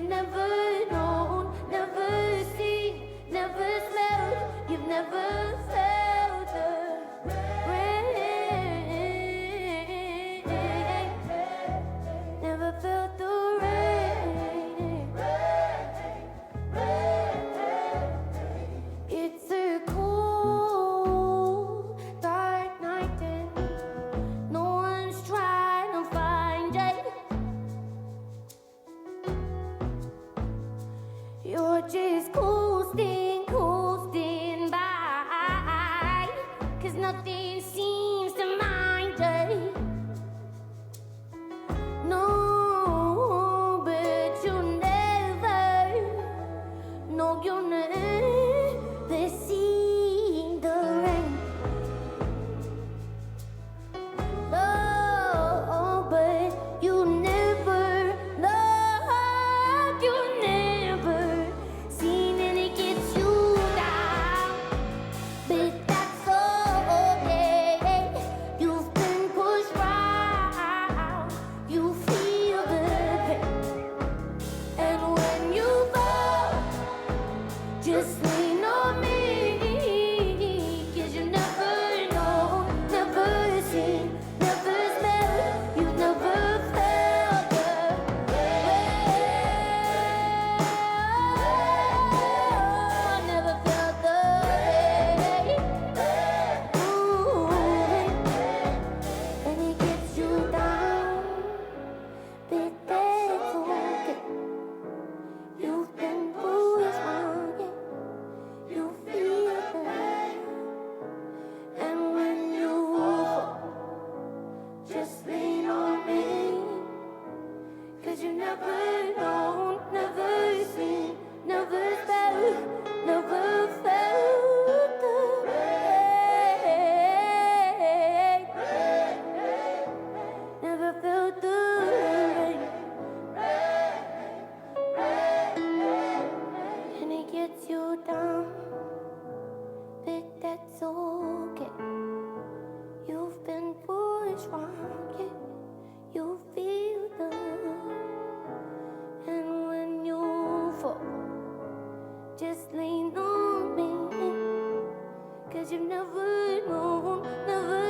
never known, never seen, never smelled, you've never felt the rain, never felt the rain. It's a cold, dark night and no one's trying to find it. You're just coasting, coasting by, 'cause nothing seems to mind it. No, but you'll never, no, you'll never see the rain. No, but you never, no, you never seen and it gets you down. But that's okay. You've been pushed round. You feel the pain. And when you fall, just lean on me. 'Cause you never know, never seen, never smelled, you've never felt the rain. Never felt the rain. Ooh, and it gets you down, but that's okay. You've been bruised wrong, yeah. You feel the pain. And when you fall, just lean on me. 'Cause you never known, never seen, never felt, never felt the rain. Never felt the rain. And it gets you down, but that's okay. You've been pushed wrong, yeah. You feel the, and when you fall, just lean on me. 'Cause you've never known, never